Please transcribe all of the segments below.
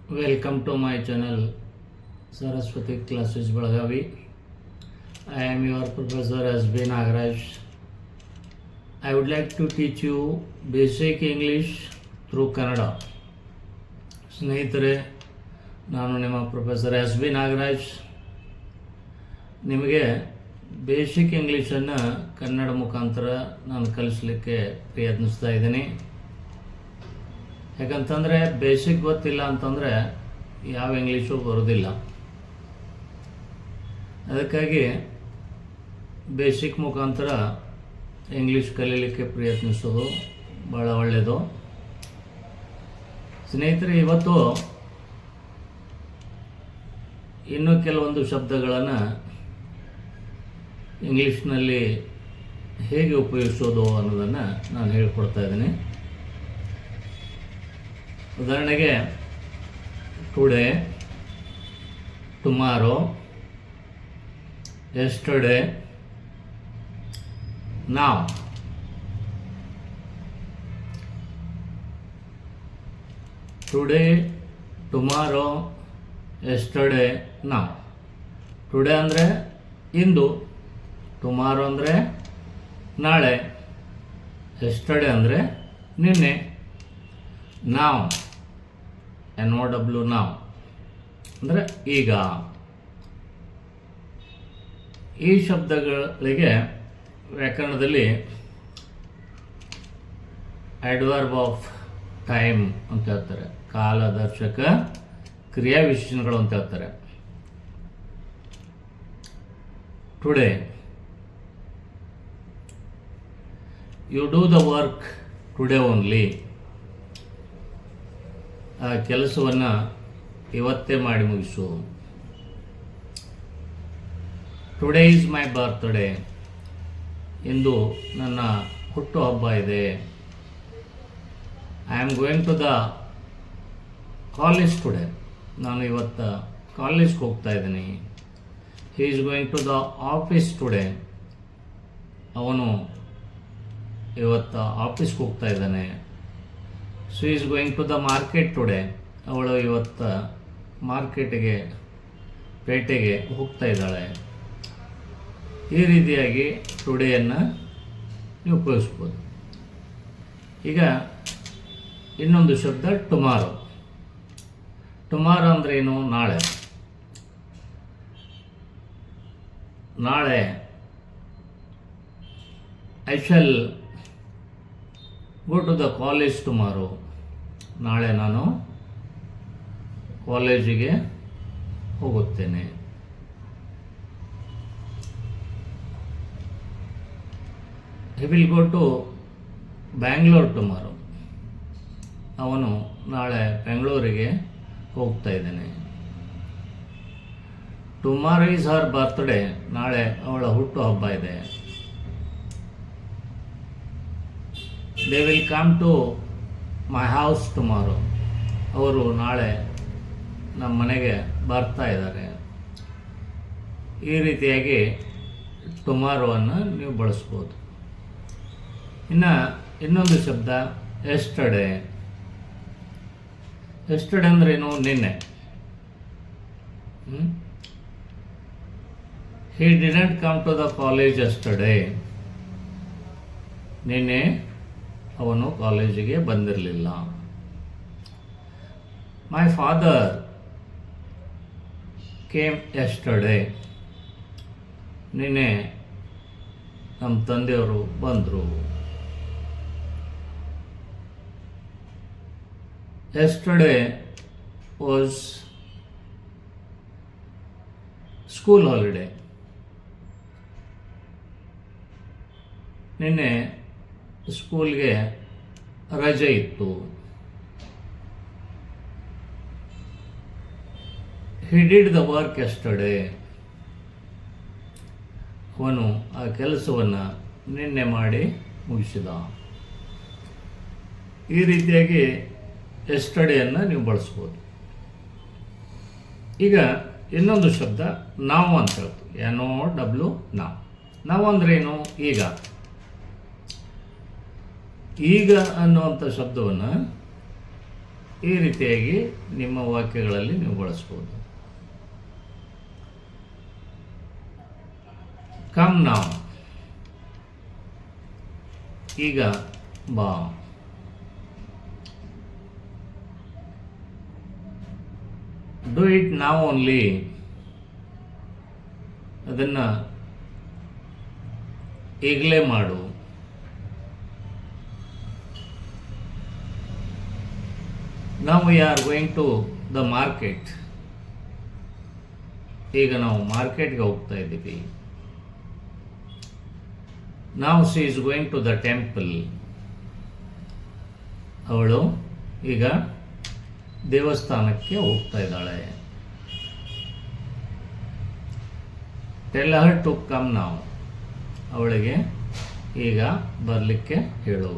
Welcome to my channel Saraswati Classes Belagavi. I am your professor S.B. Nagaraj. I would like to teach you basic English through Kannada. ಸ್ನೇಹಿತರೆ, ನಾನು ನಿಮ್ಮ professor S.B. Nagaraj. ನಿಮಗೆ basic ಇಂಗ್ಲೀಷನ್ನು ಕನ್ನಡ ಮುಖಾಂತರ ನಾನು ಕಲಿಸಲಿಕ್ಕೆ ಪ್ರಯತ್ನಿಸ್ತಾ ಇದ್ದೀನಿ. ಯಾಕಂತಂದರೆ ಬೇಸಿಕ್ ಗೊತ್ತಿಲ್ಲ ಅಂತಂದರೆ ಯಾವ ಇಂಗ್ಲೀಷು ಬರೋದಿಲ್ಲ. ಅದಕ್ಕಾಗಿ ಬೇಸಿಕ್ ಮುಖಾಂತರ ಇಂಗ್ಲೀಷ್ ಕಲೀಲಿಕ್ಕೆ ಪ್ರಯತ್ನಿಸೋದು ಭಾಳ ಒಳ್ಳೆಯದು. ಸ್ನೇಹಿತರೆ, ಇವತ್ತು ಇನ್ನೂ ಕೆಲವೊಂದು ಶಬ್ದಗಳನ್ನು ಇಂಗ್ಲೀಷ್ನಲ್ಲಿ ಹೇಗೆ ಉಪಯೋಗಿಸೋದು ಅನ್ನೋದನ್ನು ನಾನು ಹೇಳಿಕೊಡ್ತಾ ಇದ್ದೀನಿ. ಉದಾಹರಣೆಗೆ ಟುಡೇ, ಟುಮಾರೋ, ಯೆಸ್ಟರ್ಡೇ, ನಾವ್. ಟುಡೇ, ಟುಮಾರೋ, ಯೆಸ್ಟರ್ಡೇ, ನಾವ್. ಟುಡೇ ಅಂದರೆ ಇಂದು, ಟುಮಾರೋ ಅಂದರೆ ನಾಳೆ, ಯೆಸ್ಟರ್ಡೇ ಅಂದರೆ ನಿನ್ನೆ, ನಾವ್ NOW ನಾವ್ ಅಂದರೆ ಈಗ. ಈ ಶಬ್ದಗಳಿಗೆ ವ್ಯಾಕರಣದಲ್ಲಿ ಅಡ್ವರ್ಬ್ ಆಫ್ ಟೈಮ್ ಅಂತ ಹೇಳ್ತಾರೆ, ಕಾಲದರ್ಶಕ ಕ್ರಿಯಾವಿಶೇಷಣಗಳು ಅಂತ ಹೇಳ್ತಾರೆ. Today, you do the work today only. ಆ ಕೆಲಸವನ್ನು ಇವತ್ತೇ ಮಾಡಿ ಮುಗಿಸು. Today is my birthday. ಇಂದು ನನ್ನ ಹುಟ್ಟುಹಬ್ಬ ಇದೆ. I am going to the college today. ನಾನು ಇವತ್ತು ಕಾಲೇಜ್ಗೆ ಹೋಗ್ತಾ ಇದ್ದೀನಿ. He is going to the office today. ಅವನು ಇವತ್ತು ಆಫೀಸ್ಗೆ ಹೋಗ್ತಾ ಇದ್ದಾನೆ. She is going to the market today. ಅವಳು ಇವತ್ತು ಮಾರ್ಕೆಟಿಗೆ, ಪೇಟೆಗೆ ಹೋಗ್ತಾ ಇದ್ದಾಳೆ. ಈ ರೀತಿಯಾಗಿ ಟುಡೇಯನ್ನು ನೀವು ಉಪಯೋಗಿಸ್ಬೋದು. ಈಗ ಇನ್ನೊಂದು ಶಬ್ದ ಟುಮಾರೋ. ಟುಮಾರೋ ಅಂದರೆ ಏನು? ನಾಳೆ. ನಾಳೆ I shall go to the college tomorrow. ನಾಳೆ ನಾನು ಕಾಲೇಜಿಗೆ ಹೋಗುತ್ತೇನೆ. He will go to Bangalore tomorrow. ಅವನು ನಾಳೆ ಬೆಂಗಳೂರಿಗೆ ಹೋಗ್ತಾ ಇದ್ದಾನೆ. Tomorrow is her birthday. ನಾಳೆ ಅವಳ ಹುಟ್ಟುಹಬ್ಬ ಇದೆ. They will come to my house tomorrow. ಅವರು ನಾಳೆ ನಮ್ಮ ಮನೆಗೆ ಬರ್ತಾ ಇದ್ದಾರೆ. ಈ ರೀತಿಯಾಗಿ ಟುಮಾರೋವನ್ನು ನೀವು ಬಳಸ್ಬೋದು. ಇನ್ನು ಇನ್ನೊಂದು ಶಬ್ದ ಯೆಸ್ಟರ್ಡೇ. ಯೆಸ್ಟರ್ಡೇ ಅಂದ್ರೆ ಏನು? ನಿನ್ನೆ. He didn't come to the college yesterday. ನಿನ್ನೆ ಅವನು ಕಾಲೇಜಿಗೆ ಬಂದಿರಲಿಲ್ಲ. My father came yesterday. ನಿನ್ನೆ ನಮ್ಮ ತಂದೆಯವರು ಬಂದರು. Yesterday was school holiday. ನಿನ್ನೆ ಸ್ಕೂಲ್ಗೆ ರಜೆ ಇತ್ತು. He did the work yesterday. ಅವನು ಆ ಕೆಲಸವನ್ನು ನಿನ್ನೆ ಮಾಡಿ ಮುಗಿಸಿದ. ಈ ರೀತಿಯಾಗಿ ಯೆಸ್ಟರ್ಡೇಯನ್ನು ನೀವು ಬಳಸ್ಬೋದು. ಈಗ ಇನ್ನೊಂದು ಶಬ್ದ ನಾವು ಅಂತ ಹೇಳ್ತೀವಿ. NOW ನಾವು. ನಾವು ಅಂದ್ರೆ ಏನು? ಈಗ. ಈಗ ಅನ್ನುವಂಥ ಶಬ್ದವನ್ನು ಈ ರೀತಿಯಾಗಿ ನಿಮ್ಮ ವಾಕ್ಯಗಳಲ್ಲಿ ನೀವು ಬಳಸ್ಬೋದು. ಕಮ್ ನಾವ್, ಈಗ ಬಾ. ಡೂ ಇಟ್ ನಾವ್ ಓನ್ಲಿ, ಅದನ್ನು ಈಗಲೇ ಮಾಡು. ನಾವು we are going to the market, ಈಗ ನಾವು ಮಾರ್ಕೆಟ್ಗೆ ಹೋಗ್ತಾ ಇದ್ದೀವಿ. ನಾವು she is going to the temple, ಅವಳು ಈಗ ದೇವಸ್ಥಾನಕ್ಕೆ ಹೋಗ್ತಾ ಇದ್ದಾಳೆ. ಟೆಲ್ ಹರ್ ಟು ಕಮ್ ನಾವ್, ಅವಳಿಗೆ ಈಗ ಬರಲಿಕ್ಕೆ ಹೇಳು.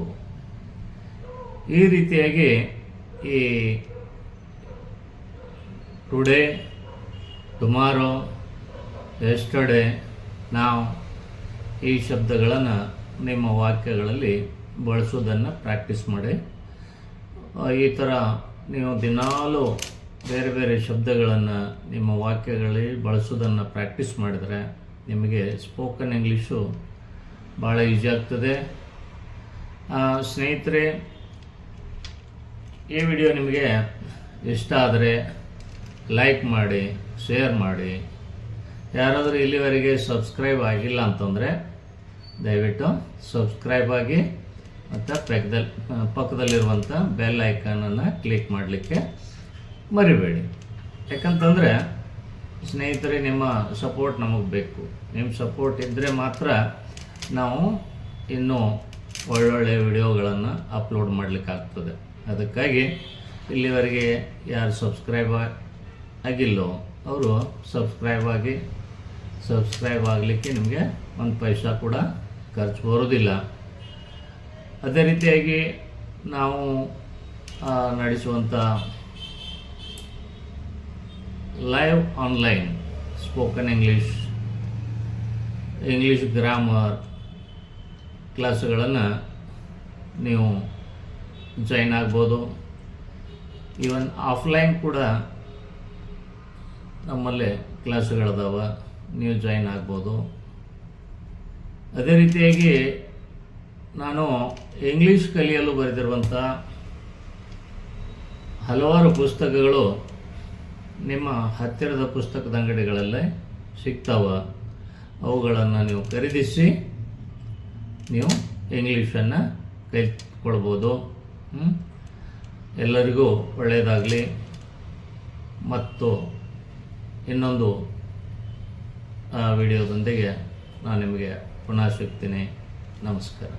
ಈ ರೀತಿಯಾಗಿ ಈ ಟುಡೇ, ಟುಮಾರೋ, ಯೆಸ್ಟರ್ಡೇ, ನಾವ್ ಈ ಶಬ್ದಗಳನ್ನು ನಿಮ್ಮ ವಾಕ್ಯಗಳಲ್ಲಿ ಬಳಸೋದನ್ನು ಪ್ರಾಕ್ಟೀಸ್ ಮಾಡಿ. ಈ ಥರ ನೀವು ದಿನಾಲೂ ಬೇರೆ ಬೇರೆ ಶಬ್ದಗಳನ್ನು ನಿಮ್ಮ ವಾಕ್ಯಗಳಲ್ಲಿ ಬಳಸೋದನ್ನು ಪ್ರಾಕ್ಟೀಸ್ ಮಾಡಿದರೆ ನಿಮಗೆ ಸ್ಪೋಕನ್ ಇಂಗ್ಲೀಷು ಭಾಳ ಈಸಿ ಆಗ್ತದೆ. ಸ್ನೇಹಿತರೆ, ಈ ವಿಡಿಯೋ ನಿಮಗೆ ಇಷ್ಟ ಆದರೆ ಲೈಕ್ ಮಾಡಿ, ಶೇರ್ ಮಾಡಿ. ಯಾರಾದರೂ ಇಲ್ಲಿವರೆಗೆ ಸಬ್ಸ್ಕ್ರೈಬ್ ಆಗಿಲ್ಲ ಅಂತಂದರೆ ದಯವಿಟ್ಟು ಸಬ್ಸ್ಕ್ರೈಬ್ ಆಗಿ ಮತ್ತು ಪಕ್ಕದಲ್ಲಿರುವಂಥ ಬೆಲ್ ಐಕಾನನ್ನು ಕ್ಲಿಕ್ ಮಾಡಲಿಕ್ಕೆ ಮರಿಬೇಡಿ. ಯಾಕಂತಂದರೆ ಸ್ನೇಹಿತರೆ, ನಿಮ್ಮ ಸಪೋರ್ಟ್ ನಮಗೆ ಬೇಕು. ನಿಮ್ಮ ಸಪೋರ್ಟ್ ಇದ್ದರೆ ಮಾತ್ರ ನಾವು ಇನ್ನೂ ಒಳ್ಳೊಳ್ಳೆ ವಿಡಿಯೋಗಳನ್ನು ಅಪ್ಲೋಡ್ ಮಾಡಲಿಕ್ಕಾಗ್ತದೆ. ಅದಕ್ಕಾಗಿ ಇಲ್ಲಿವರೆಗೆ ಯಾರು ಸಬ್ಸ್ಕ್ರೈಬ್ ಆಗಿಲ್ಲೋ ಅವರು ಸಬ್ಸ್ಕ್ರೈಬ್ ಆಗಲಿಕ್ಕೆ ನಿಮಗೆ ಒಂದು ಪೈಸಾ ಕೂಡ ಖರ್ಚು ಬರೋದಿಲ್ಲ. ಅದೇ ರೀತಿಯಾಗಿ ನಾವು ನಡೆಸುವಂಥ live online spoken English grammar ಕ್ಲಾಸುಗಳನ್ನು ನೀವು ಜಾಯಿನ್ ಆಗ್ಬೋದು. ಈವನ್ ಆಫ್ಲೈನ್ ಕೂಡ ನಮ್ಮಲ್ಲೇ ಕ್ಲಾಸುಗಳದಾವ, ನೀವು ಜಾಯಿನ್ ಆಗ್ಬೋದು. ಅದೇ ರೀತಿಯಾಗಿ ನಾನು ಇಂಗ್ಲೀಷ್ ಕಲಿಯಲು ಬರೆದಿರುವಂಥ ಹಲವಾರು ಪುಸ್ತಕಗಳು ನಿಮ್ಮ ಹತ್ತಿರದ ಪುಸ್ತಕದ ಅಂಗಡಿಗಳಲ್ಲೇ ಸಿಗ್ತಾವೆ. ಅವುಗಳನ್ನು ನೀವು ಖರೀದಿಸಿ ನೀವು ಇಂಗ್ಲೀಷನ್ನು ಕಲಿತ್ಕೊಳ್ಬೋದು. ಎಲ್ಲರಿಗೂ ಒಳ್ಳೆಯದಾಗಲಿ. ಮತ್ತು ಇನ್ನೊಂದು ವಿಡಿಯೋದೊಂದಿಗೆ ನಾನು ನಿಮಗೆ ಪುನಃ ಸಿಗ್ತೀನಿ. ನಮಸ್ಕಾರ.